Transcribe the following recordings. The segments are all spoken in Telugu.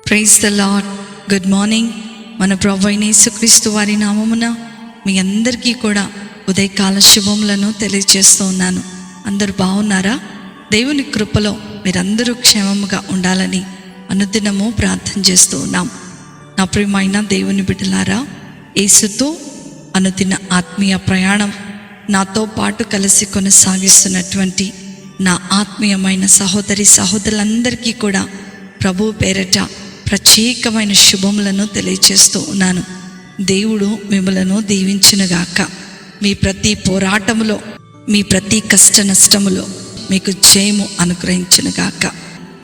Praise the lord. Good morning. మన ప్రభువైన యేసుక్రీస్తు వారి నామమున మీ అందరికీ కూడా ఉదయకాల శుభములను తెలియజేస్తూ ఉన్నాను. అందరూ బాగున్నారా? దేవుని కృపలో మీరందరూ క్షేమముగా ఉండాలని అనుదినము ప్రార్థన చేస్తూ ఉన్నాం. నా ప్రియమైన దేవుని బిడ్డలారా, యేసుతో అనుదిన ఆత్మీయ ప్రయాణం నాతో పాటు కలిసి కొనసాగిస్తున్నటువంటి నా ఆత్మీయమైన సహోదరి సహోదరులందరికీ కూడా ప్రభు పేరట ప్రత్యేకమైన శుభములను తెలియజేస్తూ ఉన్నాను. దేవుడు మిమ్మలను దీవించునుగాక. మీ ప్రతి పోరాటములో, మీ ప్రతి కష్ట నష్టములో మీకు జయము అనుగ్రహించునుగాక.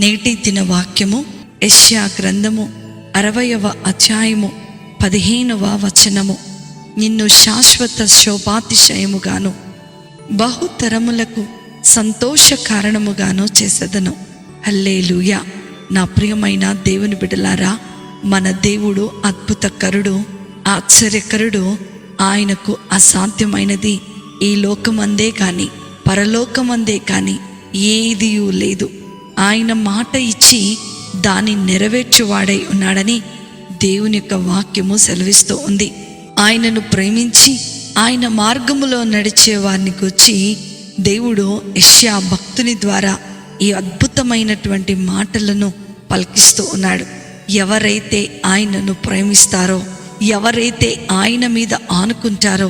నేటి దిన వాక్యము యెషయా గ్రంథము 60వ అధ్యాయము 15వ వచనము. నిన్ను శాశ్వత శోభాతిశయముగాను బహుతరములకు సంతోష కారణముగాను చేసేదను. హల్లెలూయా. నా ప్రియమైన దేవుని బిడ్డలారా, మన దేవుడు అద్భుతకరుడు, ఆశ్చర్యకరుడు. ఆయనకు అసాధ్యమైనది ఈ లోకమందే కానీ పరలోకమందే కానీ ఏదియూ లేదు. ఆయన మాట ఇచ్చి దాన్ని నెరవేర్చువాడై ఉన్నాడని దేవుని యొక్క వాక్యము సెలవిస్తూ ఉంది. ఆయనను ప్రేమించి ఆయన మార్గములో నడిచే వారిని గురించి దేవుడు యెషయా భక్తుని ద్వారా ఈ అద్భుతమైనటువంటి మాటలను పలికిస్తూ ఉన్నాడు. ఎవరైతే ఆయనను ప్రేమిస్తారో, ఎవరైతే ఆయన మీద ఆనుకుంటారో,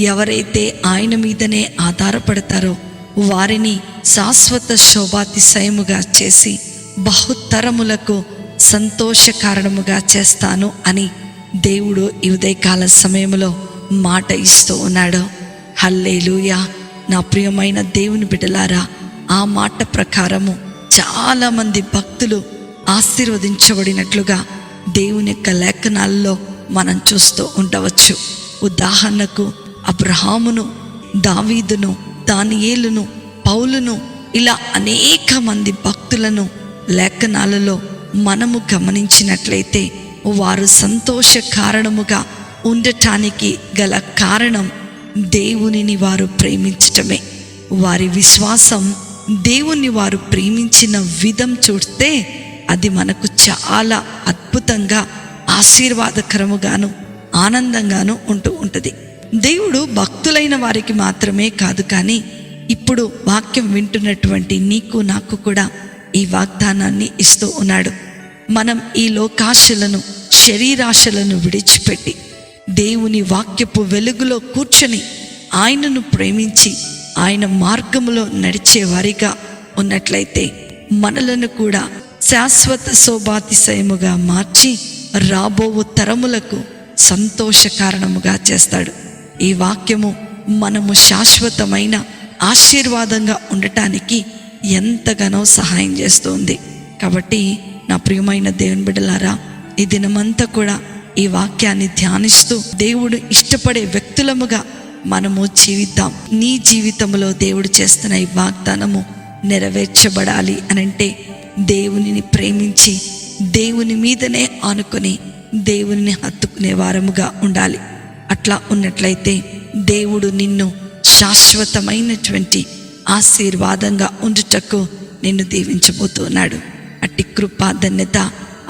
ఎవరైతే ఆయన మీదనే ఆధారపడతారో వారిని శాశ్వత శోభాతిశయముగా చేసి బహుతరములకు సంతోష కారణముగా చేస్తాను అని దేవుడు ఈ ఉదయకాల సమయంలో మాట ఇస్తూ ఉన్నాడు. హల్లెలూయా. నా ప్రియమైన దేవుని బిడ్డలారా, ఆ మాట ప్రకారము చాలామంది భక్తులు ఆశీర్వదించబడినట్లుగా దేవుని యొక్క లేఖనాల్లో మనం చూస్తూ ఉండవచ్చు. ఉదాహరణకు అబ్రహామును, దావీదును, దానియేలును, పౌలును, ఇలా అనేక మంది భక్తులను లేఖనాలలో మనము గమనించినట్లయితే వారు సంతోష కారణముగా ఉండటానికి గల కారణం దేవునిని వారు ప్రేమించటమే. వారి విశ్వాసం దేవుణ్ణి వారు ప్రేమించిన విధం చూస్తే అది మనకు చాలా అద్భుతంగా ఆశీర్వాదకరముగాను ఆనందంగాను ఉంటూ ఉంటుంది. దేవుడు భక్తులైన వారికి మాత్రమే కాదు, కానీ ఇప్పుడు వాక్యం వింటున్నటువంటి నీకు నాకు కూడా ఈ వాగ్దానాన్ని ఇస్తూ ఉన్నాడు. మనం ఈ లోకాశలను, శరీరాశలను విడిచిపెట్టి దేవుని వాక్యపు వెలుగులో కూర్చొని ఆయనను ప్రేమించి ఆయన మార్గములో నడిచే వారిగా ఉన్నట్లయితే మనలను కూడా శాశ్వత శోభాతిశయముగా మార్చి రాబో తరములకు సంతోష కారణముగా చేస్తాడు. ఈ వాక్యము మనము శాశ్వతమైన ఆశీర్వాదంగా ఉండటానికి ఎంతగానో సహాయం చేస్తుంది. కాబట్టి నా ప్రియమైన దేవుని బిడ్డలారా, ఈ దినమంతా కూడా ఈ వాక్యాన్ని ధ్యానిస్తూ దేవుడు ఇష్టపడే వ్యక్తులముగా మనము జీవిద్దాం. నీ జీవితంలో దేవుడు చేస్తున్న ఈ వాగ్దానము నెరవేర్చబడాలి అనంటే దేవునిని ప్రేమించి దేవుని మీదనే ఆనుకొని దేవుని హత్తుకునే వారముగా ఉండాలి. అట్లా ఉన్నట్లయితే దేవుడు నిన్ను శాశ్వతమైనటువంటి ఆశీర్వాదంగా ఉండుటకు నిన్ను దీవించబోతున్నాడు. అట్టి కృపా ధన్యత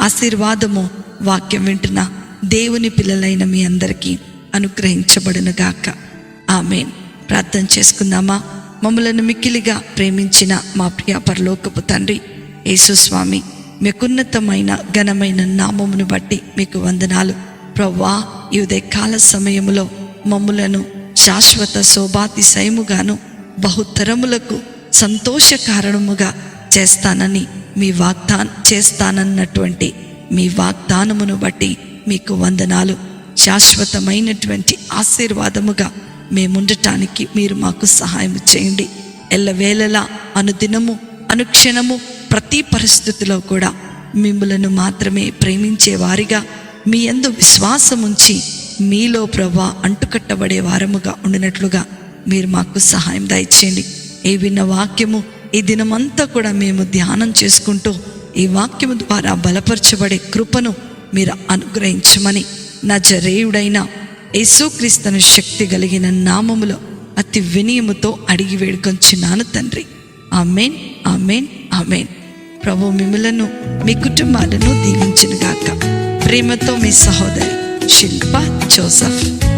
ఆశీర్వాదము వాక్యం వింటున్న దేవుని పిల్లలైన మీ అందరికీ అనుగ్రహించబడునుగాక. ఆమేన్. ప్రార్థన చేసుకుందామా? మమ్మలను మిక్కిలిగా ప్రేమించిన మా ప్రియ పరలోకపు తండ్రి యేసు స్వామి, మీకున్నతమైన ఘనమైన నామమును బట్టి మీకు వందనాలు ప్రభువా. ఈ ఉదయకాల సమయములో మమ్ములను శాశ్వత శోభాతిశయముగాను బహుతరములకు సంతోష కారణముగా చేస్తానని చేస్తానన్నటువంటి మీ వాగ్దానమును బట్టి మీకు వందనాలు. శాశ్వతమైనటువంటి ఆశీర్వాదముగా మేముండటానికి మీరు మాకు సహాయం చేయండి. ఎల్లవేళలా, అనుదినము, అనుక్షణము, ప్రతి పరిస్థితిలో కూడా మిమ్ములను మాత్రమే ప్రేమించే వారిగా, మీ యందు విశ్వాసముంచి మీలో ప్రభువా అంటుకట్టబడే వారముగా ఉండినట్లుగా మీరు మాకు సహాయం దయచేయండి. ఏ విన్న వాక్యము ఈ దినమంతా కూడా మేము ధ్యానం చేసుకుంటూ ఈ వాక్యము ద్వారా బలపరచబడే కృపను మీరు అనుగ్రహించమని నజరేయుడైన యేసుక్రీస్తును శక్తి కలిగిన నామములో అతి వినయముతో అడిగి వేడుకొంచున్నాను తండ్రి. ఆమేన్, ఆమేన్, ఆమేన్. ప్రభు మిమ్ములను, మీ కుటుంబాలను దీవించునుగాక. ప్రేమతో మీ సహోదరి శిల్ప జోసఫ్.